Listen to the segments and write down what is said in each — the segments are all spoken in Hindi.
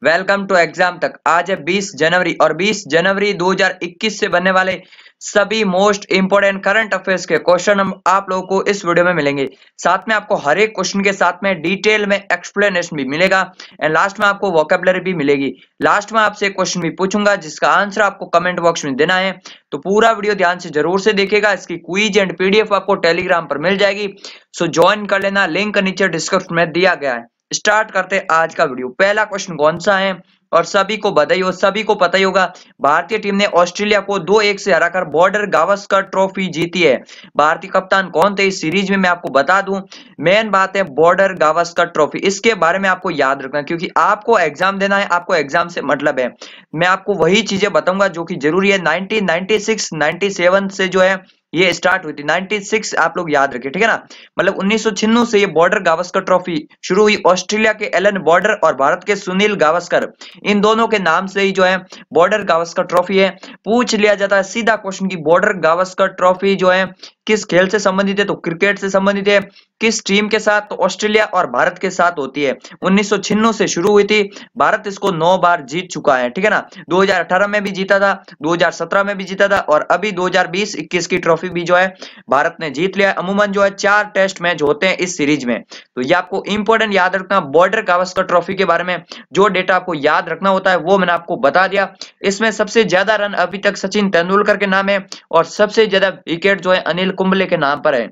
वेलकम टू एग्जाम तक। आज है 20 जनवरी और 20 जनवरी 2021 से बनने वाले सभी मोस्ट इंपोर्टेंट करंट अफेयर्स के क्वेश्चन हम आप लोगों को इस वीडियो में मिलेंगे। साथ में आपको हर एक क्वेश्चन के साथ में डिटेल में एक्सप्लेनेशन भी मिलेगा एंड लास्ट में आपको वोकैबुलरी भी मिलेगी। लास्ट में आपसे एक क्वेश्चन भी पूछूंगा जिसका आंसर आपको कमेंट बॉक्स में देना है, तो पूरा वीडियो ध्यान से जरूर से देखिएगा। इसकी क्विज एंड पीडीएफ आपको टेलीग्राम पर मिल जाएगी, सो ज्वाइन कर लेना, लिंक नीचे डिस्क्रिप्शन में दिया गया है। स्टार्ट करते हैं आज का वीडियो। पहला क्वेश्चन कौन सा है और सभी को बधाई हो, सभी को पता ही होगा। भारतीय टीम ने ऑस्ट्रेलिया को 2-1 से हराकर बॉर्डर गावस्कर ट्रॉफी जीती है। भारतीय कप्तान कौन थे इस सीरीज में मैं आपको बता दूं। मेन बात है बॉर्डर गावस्कर ट्रॉफी, इसके बारे में आपको याद रखना क्योंकि आपको एग्जाम देना है, आपको एग्जाम से मतलब है। मैं आपको वही चीजें बताऊंगा जो कि जरूरी है। 1996 97 से जो है ये स्टार्ट हुई थी। 96 आप लोग याद रखिए, ठीक है ना। मतलब 1996 से ये बॉर्डर गावस्कर ट्रॉफी शुरू हुई। ऑस्ट्रेलिया के एलन बॉर्डर और भारत के सुनील गावस्कर, इन दोनों के नाम से ही जो है बॉर्डर गावस्कर ट्रॉफी है। पूछ लिया जाता है सीधा क्वेश्चन की बॉर्डर गावस्कर ट्रॉफी जो है किस खेल से संबंधित है, तो क्रिकेट से संबंधित है। किस टीम के साथ, तो ऑस्ट्रेलिया और भारत के साथ होती है। 1996 से शुरू हुई थी। भारत इसको 9 बार जीत चुका है, ठीक है ना। 2018 में भी जीता था, 2017 में भी जीता था और अभी 2020-21 की ट्रॉफी भी जो है भारत ने जीत लिया है। अमूमन जो है 4 टेस्ट मैच होते हैं इस सीरीज में, तो ये आपको इंपॉर्टेंट याद रखना। बॉर्डर गावस्कर ट्रॉफी के बारे में जो डेटा आपको याद रखना होता है वो मैंने आपको बता दिया। इसमें सबसे ज्यादा रन अभी तक सचिन तेंदुलकर के नाम है और सबसे ज्यादा विकेट जो है अनिल कुंबले के नाम पर है,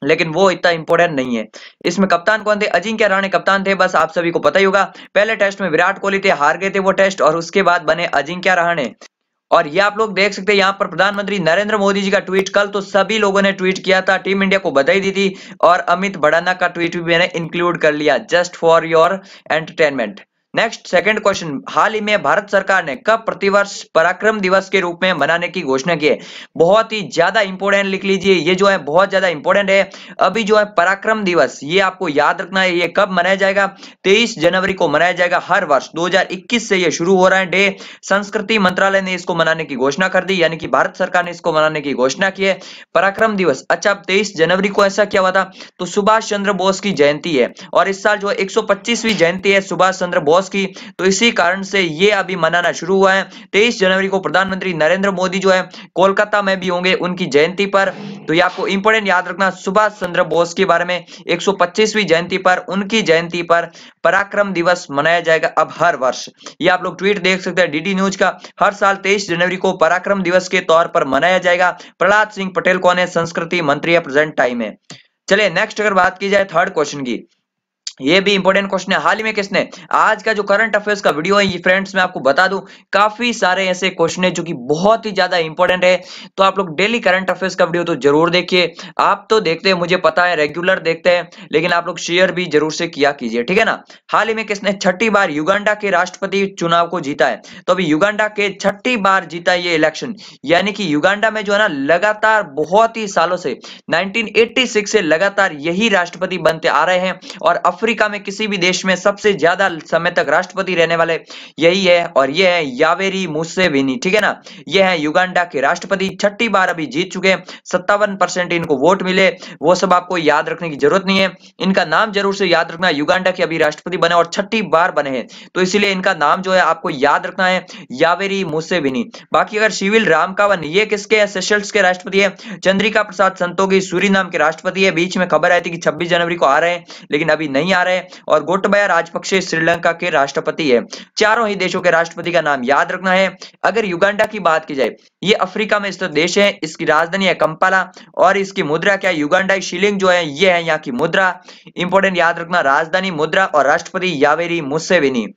लेकिन वो इतना इंपॉर्टेंट नहीं है। इसमें कप्तान कौन थे, अजिंक्य रहाणे कप्तान थे, बस आप सभी को पता ही होगा। पहले टेस्ट में विराट कोहली थे, हार गए थे वो टेस्ट और उसके बाद बने अजिंक्य रहाणे। और ये आप लोग देख सकते हैं यहाँ पर प्रधानमंत्री नरेंद्र मोदी जी का ट्वीट, कल तो सभी लोगों ने ट्वीट किया था, टीम इंडिया को बधाई दी थी और अमित भड़ाना का ट्वीट भी मैंने इंक्लूड कर लिया just for your entertainment. Next second question, हाल ही में भारत सरकार ने कब प्रतिवर्ष पराक्रम दिवस के रूप में मनाने की घोषणा की है। बहुत ही ज्यादा इंपॉर्टेंट लिख लीजिए, ये जो है बहुत ज्यादा इंपॉर्टेंट है। अभी जो है पराक्रम दिवस ये आपको याद रखना है, ये कब मनाया जाएगा। 23 जनवरी को मनाया जाएगा हर वर्ष। 2021 से ये शुरू हो रहा है डे। संस्कृति मंत्रालय ने इसको मनाने की घोषणा कर दी, यानी कि भारत सरकार ने इसको मनाने की घोषणा की है पराक्रम दिवस। अच्छा, 23 जनवरी को ऐसा क्या हुआ था, तो सुभाष चंद्र बोस की जयंती है और इस साल जो है 125वीं जयंती है सुभाष चंद्र बोस की, तो इसी कारण से ये अभी मनाना शुरू हुआ है। 23 जनवरी को प्रधानमंत्री नरेंद्र मोदी जो है कोलकाता में भी होंगे उनकी जयंती पर, तो ये आपको इंपॉर्टेंट याद रखना सुभाष चंद्र बोस के बारे में। 125वीं जयंती पर, उनकी जयंती पर पराक्रम दिवस मनाया जाएगा अब हर वर्ष। ये आप लोग ट्वीट देख सकते हैं डीडी न्यूज का, हर साल 23 जनवरी को पराक्रम दिवस के तौर पर मनाया जाएगा। प्रहलाद सिंह पटेल कौन है, संस्कृति मंत्री है प्रेजेंट टाइम में। चलिए नेक्स्ट अगर बात की जाए थर्ड क्वेश्चन की, ये भी इंपॉर्टेंट क्वेश्चन है। हाल ही में किसने, आज का जो करंट अफेयर्स का वीडियो है ये फ्रेंड्स मैं आपको बता दूं काफी सारे ऐसे क्वेश्चन है जो कि बहुत ही ज्यादा इंपॉर्टेंट है, तो आप लोग डेली करंट अफेयर्स का वीडियो तो जरूर देखिए। आप तो देखते हैं, मुझे पता है रेगुलर देखते हैं, लेकिन आप लोग शेयर भी जरूर से किया कीजिए, ठीक है ना। हाल ही में किसने 6ठी बार युगांडा के राष्ट्रपति चुनाव को जीता है, तो अभी युगांडा के 6ठी बार जीता है ये इलेक्शन, यानी कि युगांडा में जो है ना लगातार बहुत ही सालों से 1986 से लगातार यही राष्ट्रपति बनते आ रहे हैं और अफ्रीका में किसी भी देश में सबसे ज्यादा समय तक राष्ट्रपति रहने वाले यही है और ये है यावेरी मुसेवेनी, ठीक है ना। ये है युगांडा के राष्ट्रपति, 6ठी बार अभी जीत चुके हैं। 57% इनको वोट मिले, वो सब आपको याद रखने की जरूरत नहीं है। इनका नाम जरूर से याद रखना, युगांडा के अभी राष्ट्रपति बने और 6ठी बार बने हैं, तो इसीलिए इनका नाम जो है आपको याद रखना है यावेरी मुसेवेनी। बाकी अगर सिविल रामकावन, ये किसके है, सेशल्स के राष्ट्रपति है। चंद्रिका प्रसाद संतोखी सूरीनाम के राष्ट्रपति है। बीच में खबर आई थी कि 26 जनवरी को आ रहे हैं, लेकिन अभी नहीं आ रहे हैं। और गोटबाया राजपक्षे श्रीलंका के राष्ट्रपति है। चारों ही देशों के राष्ट्रपति का नाम याद रखना है। अगर युगांडा की बात की जाए, ये अफ्रीका में स्थित देश है, इसकी राजधानी है कंपाला और इसकी मुद्रा क्या है, युगांडाई शिलिंग जो है ये है यहाँ की मुद्रा। इंपॉर्टेंट याद रखना, राजधानी मुद्रा और राष्ट्रपति यावेरी मुसेवेनी।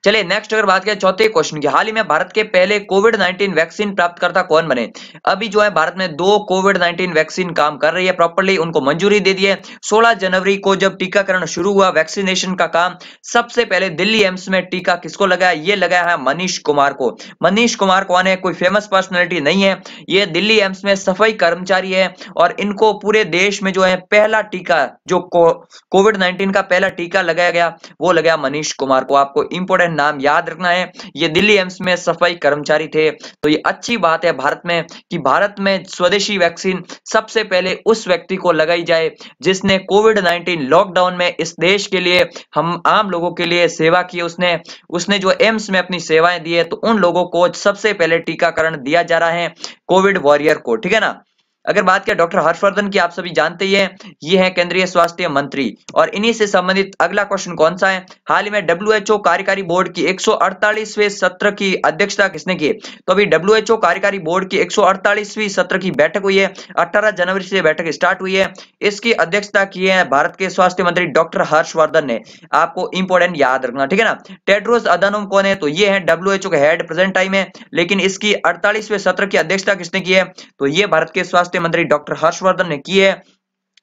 चलिए नेक्स्ट अगर बात करें चौथे क्वेश्चन की, हाल ही में भारत के पहले कोविड-19 वैक्सीन प्राप्तकर्ता कौन बने। अभी जो है भारत में 2 कोविड-19 वैक्सीन काम कर रही है प्रॉपर्ली, उनको मंजूरी दे दी है। 16 जनवरी को जब टीकाकरण शुरू हुआ वैक्सीनेशन का काम, सबसे पहले दिल्ली एम्स में टीका किसको लगाया, ये लगाया है मनीष कुमार को। मनीष कुमार कौन है, कोई फेमस पर्सनैलिटी नहीं है, ये दिल्ली एम्स में सफाई कर्मचारी है और इनको पूरे देश में जो है पहला टीका जो कोविड-19 का पहला टीका लगाया गया वो लगाया मनीष कुमार को। आपको इंपोर्टेंट इंपॉर्टेंट नाम याद रखना है, ये दिल्ली एम्स में सफाई कर्मचारी थे। तो ये अच्छी बात है भारत में कि भारत में स्वदेशी वैक्सीन सबसे पहले उस व्यक्ति को लगाई जाए जिसने कोविड-19 लॉकडाउन में इस देश के लिए, हम आम लोगों के लिए सेवा की। उसने उसने जो एम्स में अपनी सेवाएं दी है, तो उन लोगों को सबसे पहले टीकाकरण दिया जा रहा है, कोविड वॉरियर को, ठीक है ना। अगर बात करें डॉक्टर हर्षवर्धन की, आप सभी जानते ही हैं, ये है केंद्रीय स्वास्थ्य मंत्री। और इन्हीं से संबंधित अगला क्वेश्चन कौन सा है, हाल ही में डब्ल्यूएचओ कार्यकारी बोर्ड की 148वें सत्र की अध्यक्षता किसने की? तो अभी डब्ल्यूएचओ कार्यकारी बोर्ड की 148वीं सत्र की बैठक हुई है, 18 जनवरी से बैठक स्टार्ट हुई है। इसकी अध्यक्षता की है भारत के स्वास्थ्य मंत्री डॉक्टर हर्षवर्धन ने। आपको इंपॉर्टेंट याद रखना, ठीक है ना। टेड्रोस अधानोम कौन है? तो ये है डब्ल्यूएचओ के हेड प्रेजेंट टाइम में, लेकिन इसकी 48वें सत्र की अध्यक्षता किसने की है? तो ये भारत के स्वास्थ्य मंत्री डॉक्टर हर्षवर्धन ने की है।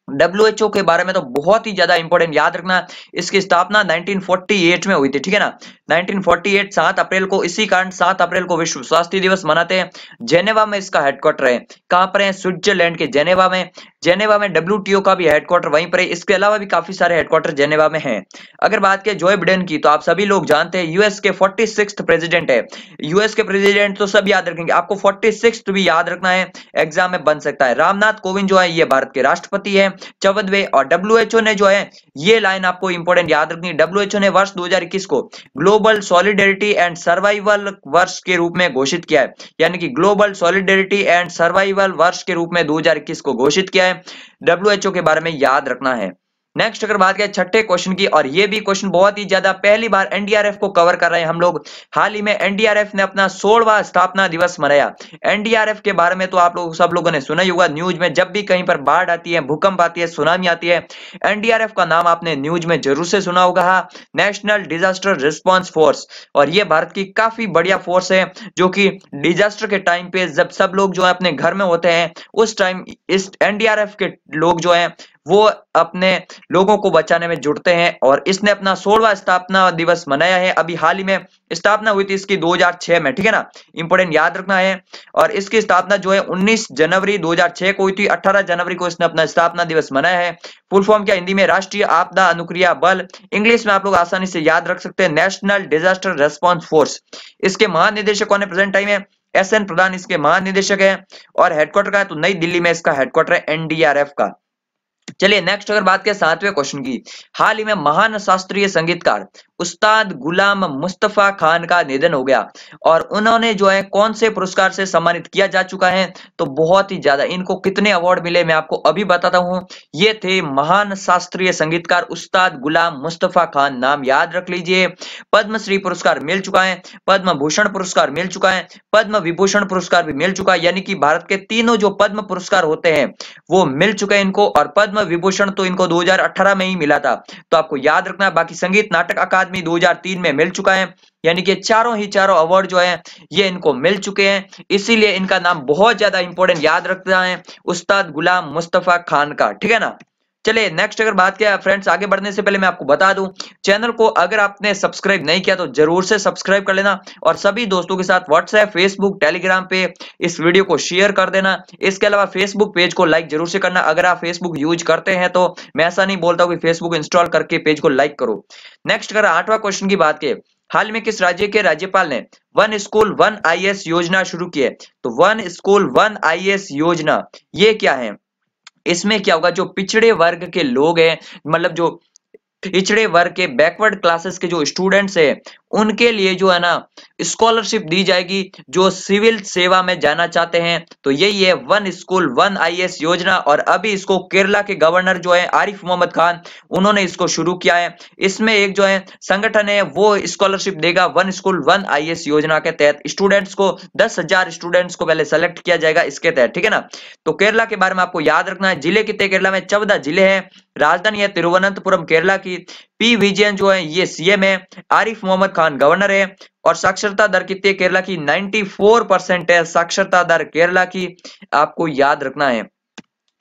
डब्ल्यूएचओ के बारे में तो बहुत ही ज्यादा इंपॉर्टेंट याद रखना, इसकी स्थापना 1948 में हुई थी, ठीक है ना। 1948 7 अप्रैल को, इसी कारण 7 अप्रैल को विश्व स्वास्थ्य दिवस मनाते हैं। जेनेवा में इसका हेडक्वार्टर है। कहां पर है? स्विट्जरलैंड के जेनेवा में। जेनेवा में डब्ल्यूटीओ का भी हेडक्वार्टर वहीं पर है। इसके अलावा भी काफी सारे हेडक्वार्टर जेनेवा में हैं। अगर बात करें जो बिडेन की, तो आप सभी लोग जानते हैं यूएस के 46th प्रेसिडेंट है। यूएस के प्रेसिडेंट तो सब याद रखेंगे, आपको 46th भी याद रखना है, एग्जाम में बन सकता है। रामनाथ कोविंद जो है ये भारत के राष्ट्रपति है, 14वें। और डब्ल्यूएचओ ने जो है, ये लाइन आपको इंपॉर्टेंट याद रखनी है, डब्ल्यूएचओ ने वर्ष 2021 को ग्लोबल सॉलिडेरिटी एंड सर्वाइवल वर्ष के रूप में घोषित किया है, यानी कि ग्लोबल सॉलिडेरिटी एंड सर्वाइवल वर्ष के रूप में 2021 को घोषित किया है। डब्ल्यूएचओ के बारे में याद रखना है। नेक्स्ट अगर बात करें छठे क्वेश्चन की, और ये भी क्वेश्चन बहुत ही ज्यादा, पहली बार एनडीआरएफ को कवर कर रहे हैं हम लोग। हाल ही में एनडीआरएफ ने अपना 16वां स्थापना दिवस मनाया। एनडीआरएफ के बारे में तो आप लोग सब लोगों ने सुना ही होगा, न्यूज में जब भी कहीं पर बाढ़ आती है, भूकंप आती है, सुनामी आती है, एनडीआरएफ का नाम आपने न्यूज में जरूर से सुना होगा, नेशनल डिजास्टर रिस्पॉन्स फोर्स। और ये भारत की काफी बढ़िया फोर्स है, जो कि डिजास्टर के टाइम पे जब सब लोग जो है अपने घर में होते हैं, उस टाइम इस एनडीआरएफ के लोग जो है वो अपने लोगों को बचाने में जुटते हैं। और इसने अपना 16वां स्थापना दिवस मनाया है। अभी हाल ही में स्थापना हुई थी इसकी 2006 में, ठीक है ना, इंपॉर्टेंट याद रखना है। और इसकी स्थापना जो है 19 जनवरी 2006 को हुई थी, 18 जनवरी को इसने अपना स्थापना दिवस मनाया है। फुल फॉर्म क्या हिंदी में? राष्ट्रीय आपदा अनुक्रिया बल। इंग्लिश में आप लोग आसानी से याद रख सकते हैं, नेशनल डिजास्टर रेस्पॉन्स फोर्स। इसके महानिदेशक कौन है प्रेजेंट टाइम में? एसएन प्रधान इसके महानिदेशक है। और हेडक्वार्टर का है, तो नई दिल्ली में इसका हेडक्वार्टर है एनडीआरएफ का। चलिए नेक्स्ट अगर बात करें 7वें क्वेश्चन की, हाल ही में महान शास्त्रीय संगीतकार उस्ताद गुलाम मुस्तफा खान का निधन हो गया, और उन्होंने जो है कौन से पुरस्कार से सम्मानित किया जा चुका है? तो बहुत ही ज्यादा, इनको कितने अवार्ड मिले मैं आपको अभी बताता हूं। ये थे महान शास्त्रीय संगीतकार उस्ताद गुलाम मुस्तफा खान, नाम याद रख लीजिए। पद्मश्री पुरस्कार मिल चुका है, पद्म भूषण पुरस्कार मिल चुका है, पद्म विभूषण पुरस्कार भी मिल चुका है, यानी कि भारत के तीनों जो पद्म पुरस्कार होते हैं वो मिल चुके हैं इनको। और पद्म विभूषण तो इनको 2018 में ही मिला था, तो आपको याद रखना है। बाकी संगीत नाटक अकादमी 2003 में मिल चुका है, यानी कि चारों अवार्ड जो है ये इनको मिल चुके हैं, इसीलिए इनका नाम बहुत ज्यादा इंपॉर्टेंट याद रखना है, उस्ताद गुलाम मुस्तफा खान का, ठीक है ना। चलिए नेक्स्ट अगर बात किया फ्रेंड्स, आगे बढ़ने से पहले मैं आपको बता दूं, चैनल को अगर आपने सब्सक्राइब नहीं किया तो जरूर से सब्सक्राइब कर लेना, और सभी दोस्तों के साथ व्हाट्सएप, फेसबुक, टेलीग्राम पे इस वीडियो को शेयर कर देना। इसके अलावा फेसबुक पेज को लाइक जरूर से करना, अगर आप फेसबुक यूज करते हैं तो। मैं ऐसा नहीं बोलता हूं कि फेसबुक इंस्टॉल करके पेज को लाइक करो। नेक्स्ट अगर 8वां क्वेश्चन की बात करें, हाल में किस राज्य के राज्यपाल ने वन स्कूल वन आईएएस योजना शुरू की है? तो वन स्कूल वन आईएएस योजना ये क्या है? इसमें क्या होगा, जो पिछड़े वर्ग के लोग हैं, मतलब जो पिछड़े वर्ग के बैकवर्ड क्लासेस के जो स्टूडेंट्स हैं, उनके लिए जो है ना स्कॉलरशिप दी जाएगी, जो सिविल सेवा में जाना चाहते हैं। तो यही है वन स्कूल वन आईएएस योजना। और अभी इसको केरला के गवर्नर जो है आरिफ मोहम्मद खान, उन्होंने इसको शुरू किया है। इसमें एक जो है संगठन है वो स्कॉलरशिप देगा वन स्कूल वन आईएएस योजना के तहत। स्टूडेंट्स को 10,000 स्टूडेंट्स को पहले सेलेक्ट किया जाएगा इसके तहत, ठीक है ना। तो केरला के बारे में आपको याद रखना है। जिले कितने केरला में? 14 जिले हैं। राजधानी है तिरुवनंतपुरम केरला की। पी विजयन जो है ये सीएम है, आरिफ मोहम्मद खान गवर्नर है। और साक्षरता दर कितनी है केरला की? 94% है साक्षरता दर केरला की, आपको याद रखना है।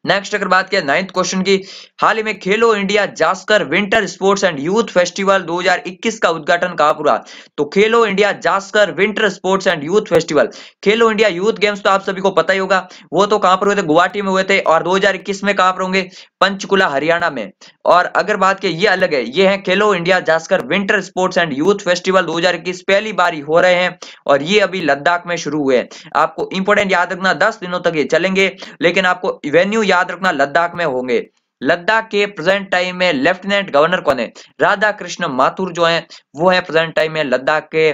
नेक्स्ट अगर बात किया 9th क्वेश्चन की, हाल ही में खेलो India Zanskar winter sports and youth festival 2021 का उद्घाटन कहां पर हुआ? तो खेलो India Zanskar winter sports and youth festival, Khelo India youth games तो आप सभी को पता ही होगा, वो तो कहां पर हुए थे? गुवाहाटी में हुए थे। और 2021 में कहां पर होंगे? पंचकुला हरियाणा में। और अगर बात की ये अलग है, ये है खेलो India Zanskar winter sports and youth festival 2021, पहली बार ही हो रहे हैं और ये अभी लद्दाख में शुरू हुए हैं। आपको इंपोर्टेंट याद रखना, 10 दिनों तक ये चलेंगे, लेकिन आपको वेन्यू याद रखना लद्दाख में होंगे। लद्दाख के प्रेजेंट टाइम में लेफ्टिनेंट गवर्नर कौन है? राधा कृष्ण माथुर जो है वो है प्रेजेंट टाइम में लद्दाख के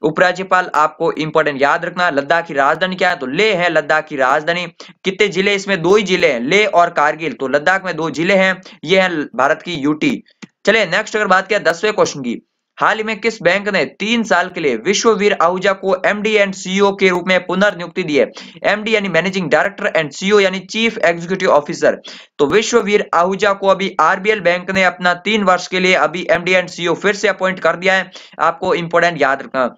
उपराज्यपाल। आपको इंपोर्टेंट याद रखना। लद्दाख की राजधानी क्या है? तो ले है लद्दाख की राजधानी। कितने जिले? इसमें 2 ही जिले हैं, ले और कारगिल। तो लद्दाख में 2 जिले हैं, ये है भारत की यूटी। चलिए नेक्स्ट अगर बात किया 10वें क्वेश्चन की, हाल ही में किस बैंक ने 3 साल के लिए विश्ववीर आहूजा को एमडी एंड सीईओ के रूप में पुनर्नियुक्ति दी है? एमडी यानी मैनेजिंग डायरेक्टर एंड सीईओ यानी चीफ एग्जीक्यूटिव ऑफिसर। तो विश्ववीर आहूजा को अभी आरबीएल बैंक ने अपना 3 वर्ष के लिए अभी एमडी एंड सीईओ फिर से अपॉइंट कर दिया है। आपको इंपोर्टेंट याद रखना।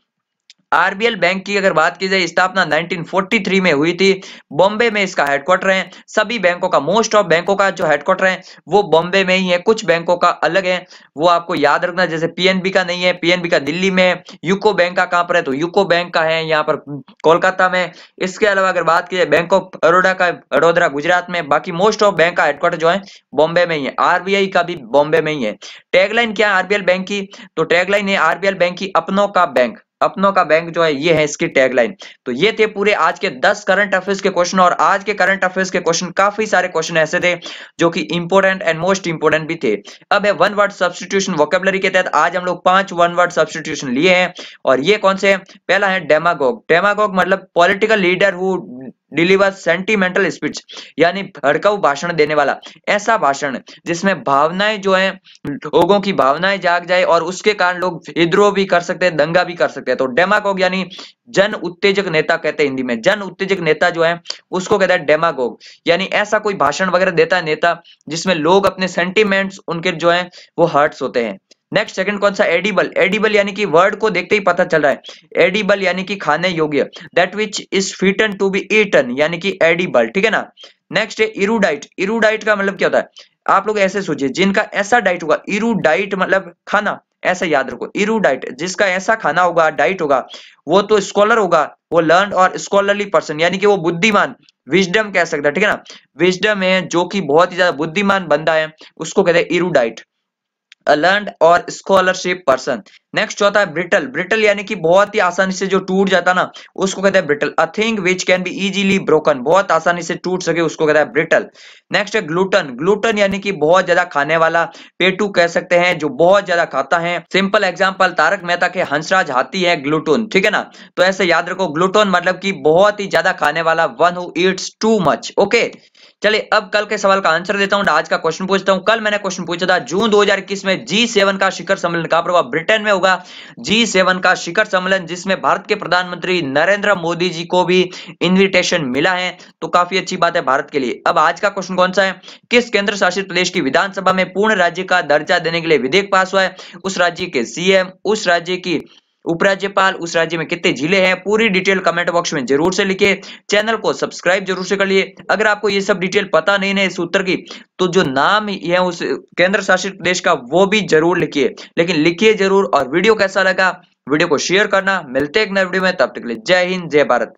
आरबीएल बैंक की अगर बात की जाए, स्थापना 1943 में हुई थी। बॉम्बे में इसका हेडक्वार्टर है। सभी बैंकों का, मोस्ट ऑफ बैंकों का जो हेडक्वार्टर है वो बॉम्बे में ही है। कुछ बैंकों का अलग है, वो आपको याद रखना। जैसे पीएनबी का नहीं है, पीएनबी का दिल्ली में है। यूको बैंक का कहां पर है? तो यूको बैंक का है यहाँ पर कोलकाता में। इसके अलावा अगर बात की जाए बैंक ऑफ बड़ौदा का, वडोदरा गुजरात में। बाकी मोस्ट ऑफ बैंक का हेडक्वार्टर जो है बॉम्बे में ही है। आरबीआई का भी बॉम्बे में ही है। टैगलाइन क्या है आरबीएल बैंक की? तो टैगलाइन है आरबीएल बैंक की अपनों का बैंक। अपनों का बैंक जो है ये है इसकी टैगलाइन। तो ये थे पूरे आज के 10 करंट अफेयर्स के क्वेश्चन। और आज के करंट अफेयर्स के क्वेश्चन, काफी सारे क्वेश्चन ऐसे थे जो कि इंपोर्टेंट एंड मोस्ट इंपोर्टेंट भी थे। अब है वन वर्ड सब्स्टिट्यूशन वोकैबुलरी के तहत आज हम लोग 5 वन वर्ड सब्स्टिट्यूशन लिए हैं। और ये कौन से हैं? पहला है डेमागोग। डेमागोग मतलब political leader who deliver sentimental speech, यानी भड़काऊ भाषण देने वाला। ऐसा भाषण जिसमें भावनाएं जो है, लोगों की भावनाएं जाग जाए और उसके कारण लोग विद्रोह भी कर सकते हैं, दंगा भी कर सकते हैं। तो डेमागोग यानी जन उत्तेजक नेता कहते हैं हिंदी में। जन उत्तेजक नेता जो है उसको कहता है डेमागोग। यानी ऐसा कोई भाषण वगैरह देता है नेता जिसमें लोग अपने सेंटिमेंट्स उनके जो है वो हर्ट्स होते हैं। नेक्स्ट सेकंड कौन सा? एडिबल। एडिबल यानी कि वर्ड को देखते ही पता चल रहा है, एडिबल यानी कि खाने योग्य। That which is fit to be eaten यानी कि एडिबल, ठीक है ना। नेक्स्ट है इरूडाइट। इरूडाइट का मतलब क्या होता है? आप लोग ऐसे सोचिए, जिनका ऐसा डाइट होगा, इरूडाइट मतलब खाना, ऐसा याद रखो। इरूडाइट जिसका ऐसा खाना होगा, डाइट होगा, वो तो स्कॉलर होगा, वो लर्न और स्कॉलरली पर्सन, यानी कि वो बुद्धिमान, विजडम कह सकता है, ठीक है ना। विजडम है जो कि बहुत ही ज्यादा बुद्धिमान बंदा है, उसको कहते हैं इरूडाइट, लर्न्ड और स्कॉलरशिप पर्सन। नेक्स्ट चौथा है ब्रिटल। ब्रिटल यानी कि बहुत ही आसानी से जो टूट जाता ना, उसको कहते हैं brittle. A thing which can be easily broken, बहुत आसानी से टूट सके, उसको कहता है ब्रिटल। नेक्स्ट है ग्लूटन। ग्लूटन यानी कि बहुत ज्यादा खाने वाला, पेटू कह सकते हैं, जो बहुत ज्यादा खाता है। सिंपल एग्जांपल तारक मेहता के हंसराज हाथी है ग्लूटन, ठीक है ना। तो ऐसे याद रखो, ग्लूटन मतलब कि बहुत ही ज्यादा खाने वाला, one who Yeats too much. Okay, चलिए अब कल के सवाल का आंसर देता हूं। आज का क्वेश्चन पूछता हूं। कल मैंने क्वेश्चन पूछा था जून 2021 में G7 का शिखर सम्मेलन कहां पर होगा? ब्रिटेन में होगा G7 का शिखर सम्मेलन, जिसमें भारत के प्रधानमंत्री नरेंद्र मोदी जी को भी इन्विटेशन मिला है। तो काफी अच्छी बात है भारत के लिए। अब आज का क्वेश्चन कौन सा है? किस केंद्र शासित प्रदेश की विधानसभा में पूर्ण राज्य का दर्जा देने के लिए विधेयक पास हुआ है? उस राज्य के सीएम, उस राज्य की उपराज्यपाल, उस राज्य में कितने जिले हैं? पूरी डिटेल कमेंट बॉक्स में जरूर से लिखिए। चैनल को सब्सक्राइब जरूर से कर लिए। अगर आपको ये सब डिटेल पता नहीं है इस उत्तर की, तो जो नाम है उस केंद्र शासित प्रदेश का वो भी जरूर लिखिए, लेकिन लिखिए जरूर। और वीडियो कैसा लगा, वीडियो को शेयर करना। मिलते हैं एक नए वीडियो में, तब तक के लिए जय हिंद, जय भारत।